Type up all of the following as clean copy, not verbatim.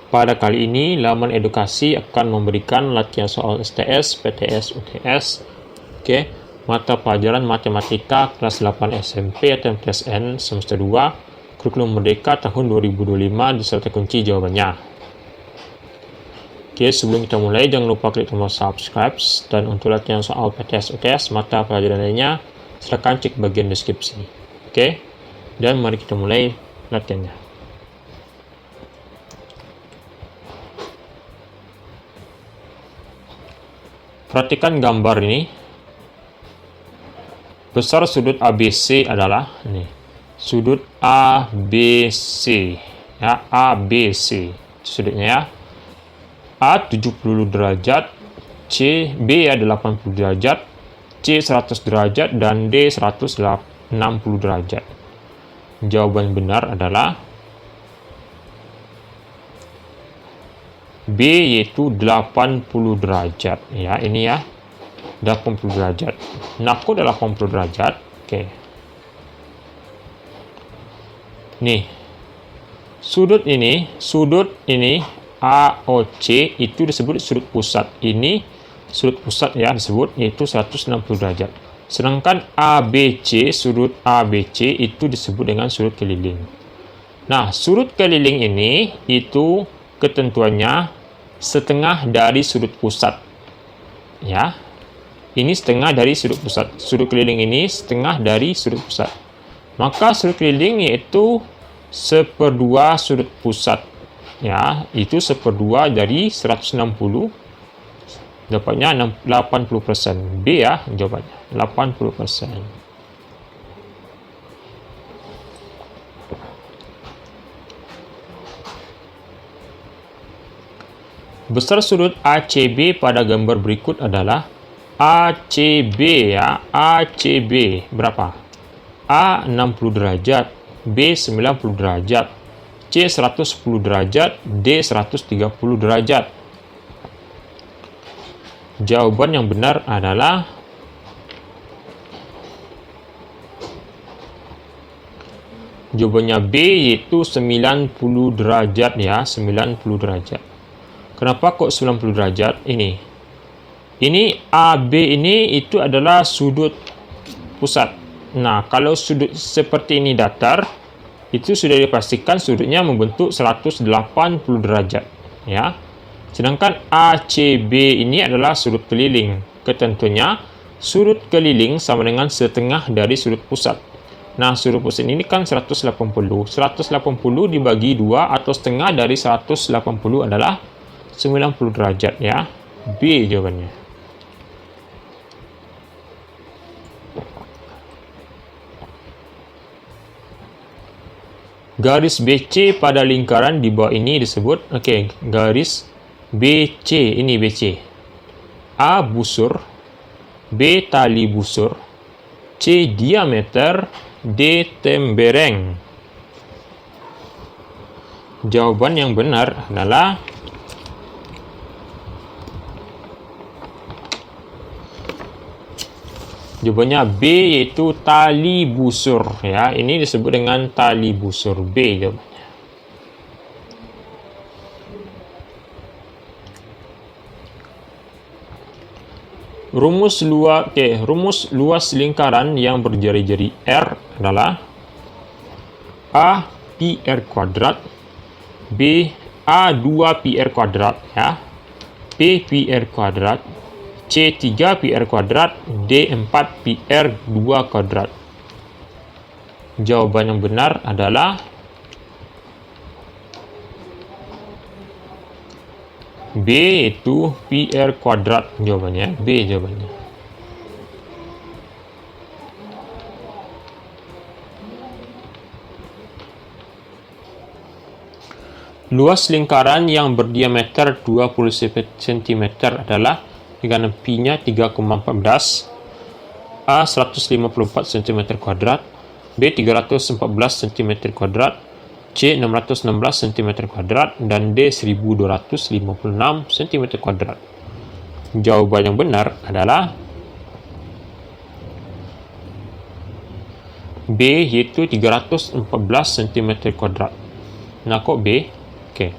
Pada kali ini, laman edukasi akan memberikan latihan soal STS, PTS, UTS, mata pelajaran matematika kelas 8 SMP atau MTSN semester 2, kurikulum merdeka tahun 2025 disertai kunci jawabannya. Sebelum kita mulai, jangan lupa klik tombol subscribe, dan untuk latihan soal PTS, UTS, mata pelajaran lainnya, silakan cek bagian deskripsi. Dan mari kita mulai latihannya. Perhatikan gambar ini. Besar sudut ABC adalah ini. Sudut ABC. Ya, ABC. Sudutnya ya. A 70 derajat, B ya 80 derajat, C 100 derajat, dan D 160 derajat. Jawaban benar adalah B, yaitu 80 derajat. Ya, ini ya. 80 derajat. Nah, kok 80 derajat? Nih. Sudut ini AOC itu disebut sudut pusat. Ini sudut pusat ya disebut, yaitu 160 derajat. Sedangkan ABC, sudut ABC itu disebut dengan sudut keliling. Nah, sudut keliling ini itu ketentuannya setengah dari sudut pusat. Ya. Ini setengah dari sudut pusat. Sudut keliling ini setengah dari sudut pusat. Maka sudut keliling yaitu 1/2 sudut pusat. Ya, itu 1/2 dari 160. Dapatnya 80%. B ya jawabannya. 80%. Besar sudut ACB pada gambar berikut adalah ACB ya. ACB berapa? A 60 derajat, B 90 derajat, C 110 derajat, D 130 derajat. Jawaban yang benar adalah jawabannya B, yaitu 90 derajat ya, 90 derajat. Kenapa kok 90 derajat? Ini AB ini itu adalah sudut pusat. Nah, kalau sudut seperti ini datar, itu sudah dipastikan sudutnya membentuk 180 derajat, ya. Sedangkan ACB ini adalah sudut keliling. Ketentuannya sudut keliling sama dengan setengah dari sudut pusat. Nah, sudut pusat ini kan 180. 180 dibagi 2 atau setengah dari 180 adalah 90 derajat ya. B jawabannya. Garis BC pada lingkaran di bawah ini disebut garis BC. Ini BC. A busur, B tali busur, C diameter, D tembereng. Jawaban yang benar adalah jawabannya B, yaitu tali busur ya. Ini disebut dengan tali busur. B jawabannya. Rumus luas lingkaran yang berjari-jari R adalah A pi R kuadrat, B A 2 pi R kuadrat ya, B pi R kuadrat, C 3 pi R kuadrat, D 4 pi R 2 kuadrat. Jawaban yang benar adalah B, itu pi R kuadrat. Jawabannya B jawabannya. Luas lingkaran yang berdiameter 20 cm adalah dengan pi-nya 3,14, A 154 cm², B 314 cm², C 616 cm², dan D 1256 cm². Jawaban yang benar adalah B, yaitu 314 cm². Nah, kok B? Oke.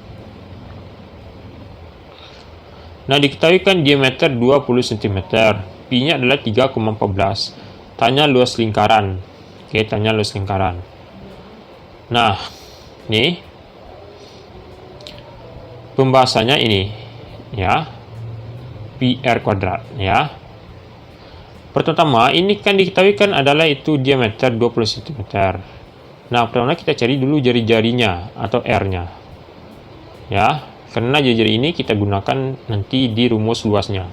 Nah, diketahui kan diameter 20 cm, pi-nya adalah 3,14. Tanya luas lingkaran. Oke, tanya luas lingkaran. Nah, nih pembahasannya ini ya, pi r kuadrat ya. Pertama, ini kan diketahui kan adalah itu diameter 20 cm. Nah, pertama kita cari dulu jari-jarinya atau r-nya. Ya, karena jari-jari ini kita gunakan nanti di rumus luasnya.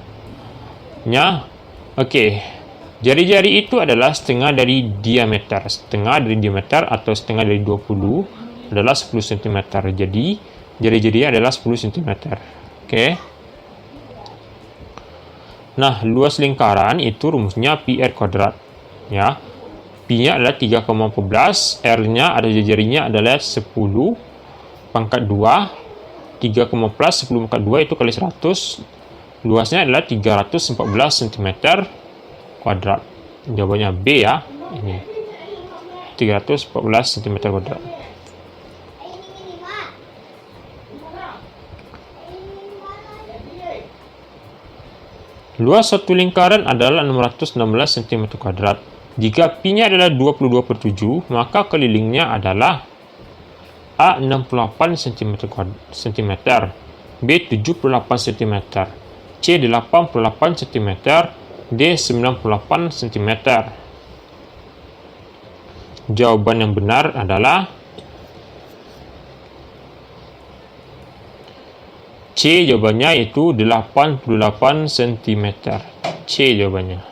Ya, oke. Jari-jari itu adalah setengah dari diameter. Setengah dari diameter atau setengah dari 20 adalah 10 cm. Jadi, jari-jarinya adalah 10 cm. Oke. Nah, luas lingkaran itu rumusnya pi r kuadrat. Ya. Pi-nya adalah 3,14, R-nya ada jari-jarinya adalah 10 pangkat 2. 3,14 10 pangkat 2 itu kali 100. Luasnya adalah 314 cm kuadrat. Jawabannya B ya. Ini 314 cm kuadrat. Luas satu lingkaran adalah 616 cm kuadrat. Jika pi-nya adalah 22/7, maka kelilingnya adalah A 68 cm, B 78 cm, C 88 cm, D 98 cm. Jawaban yang benar adalah C. Jawabannya itu 88 cm. C jawabannya.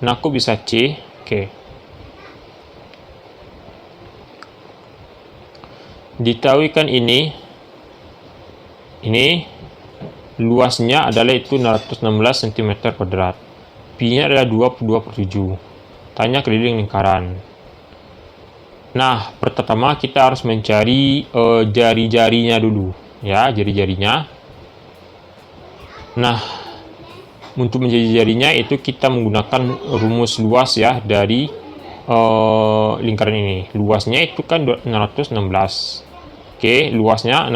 Nah, aku bisa C. Oke. Diketahui kan ini luasnya adalah itu 616 cm kuadrat. Pi-nya adalah 22/7. Tanya keliling lingkaran. Nah, pertama kita harus mencari jari-jarinya dulu, ya, jari-jarinya. Nah, untuk menjadi jarinya itu kita menggunakan rumus luas ya dari lingkaran ini. Luasnya itu kan 616. Oke, luasnya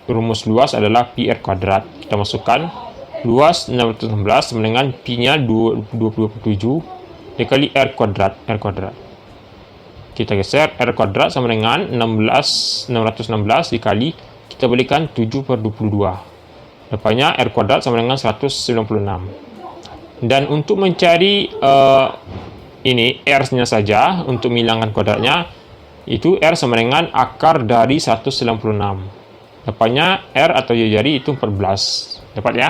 rumus luas adalah pi r kuadrat. Kita masukkan luas 616 sama dengan pi-nya 22/7 dikali r kuadrat. Kita geser r kuadrat sama dengan 616 dikali kita berikan 7/22. Dapatnya r kuadrat sama dengan 196. Dan untuk mencari ini r-nya saja, untuk menghilangkan kuadratnya, itu r sama dengan akar dari 196. Dapatnya r atau jari itu 14. Dapat ya?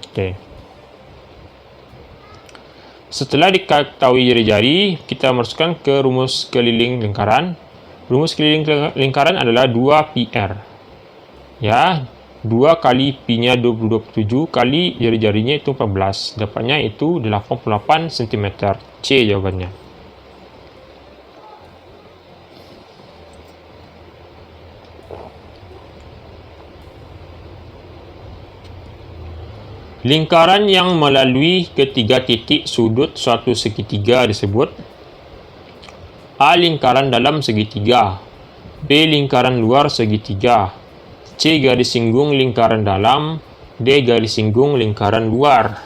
Oke. Setelah diketahui jari-jari, kita masukkan ke rumus keliling lingkaran. Rumus keliling lingkaran adalah 2 pi r. Ya, 2 kali pi-nya 22/7 kali jari-jarinya itu 14. Dapatnya itu 88 cm. C jawabannya. Lingkaran yang melalui ketiga titik sudut suatu segitiga disebut A. Lingkaran dalam segitiga, B. Lingkaran luar segitiga, C. Garis singgung lingkaran dalam, D. Garis singgung lingkaran luar.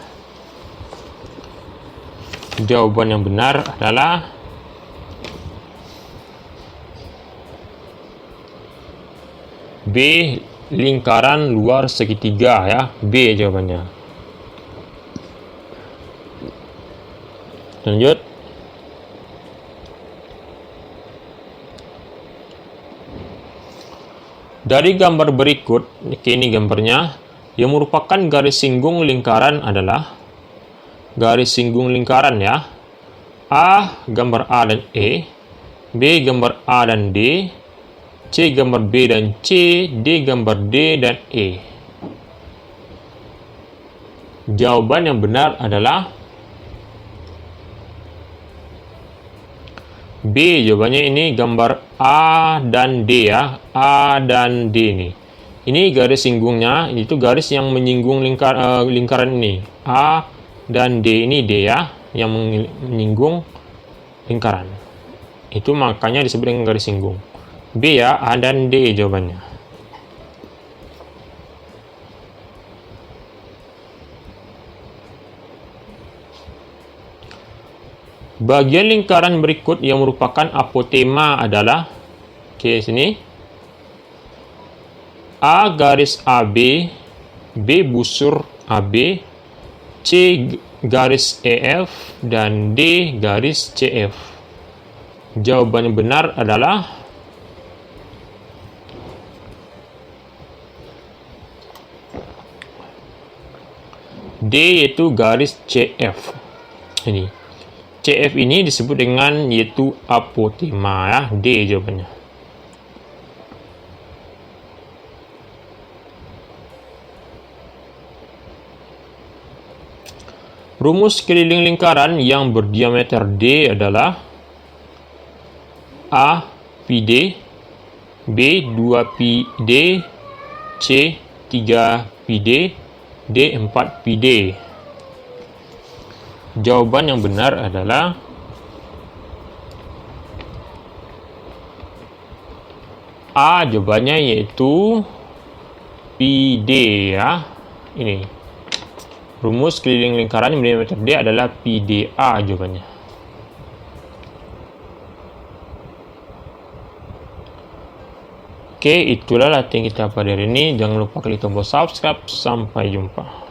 Jawaban yang benar adalah B. Lingkaran luar segitiga ya. B jawabannya. Lanjut. Dari gambar berikut, ini gambarnya, yang merupakan garis singgung lingkaran adalah garis singgung lingkaran ya. A gambar A dan E, B gambar A dan D, C gambar B dan C, D gambar D dan E. Jawaban yang benar adalah B. Jawabannya ini gambar A dan D ya. A dan D ini. Ini garis singgungnya, itu garis yang menyinggung lingkaran ini. A dan D ini D ya, yang menyinggung lingkaran. Itu makanya disebut dengan garis singgung. B ya, A dan D jawabannya. Bagian lingkaran berikut yang merupakan apotema adalah, oke, sini A garis AB, B busur AB, C garis EF, dan D garis CF. Jawaban yang benar adalah D, yaitu garis CF. Ini CF ini disebut dengan yaitu apotema ya. D jawabannya. Rumus keliling lingkaran yang berdiameter D adalah A πd, B 2πd, C 3πd, D 4πd. Jawaban yang benar adalah A, jawabannya yaitu πd ya. Ini rumus keliling lingkaran yang berdiameter D adalah πdA jawabannya. Oke, itulah latihan kita pada hari ini. Jangan lupa klik tombol subscribe. Sampai jumpa.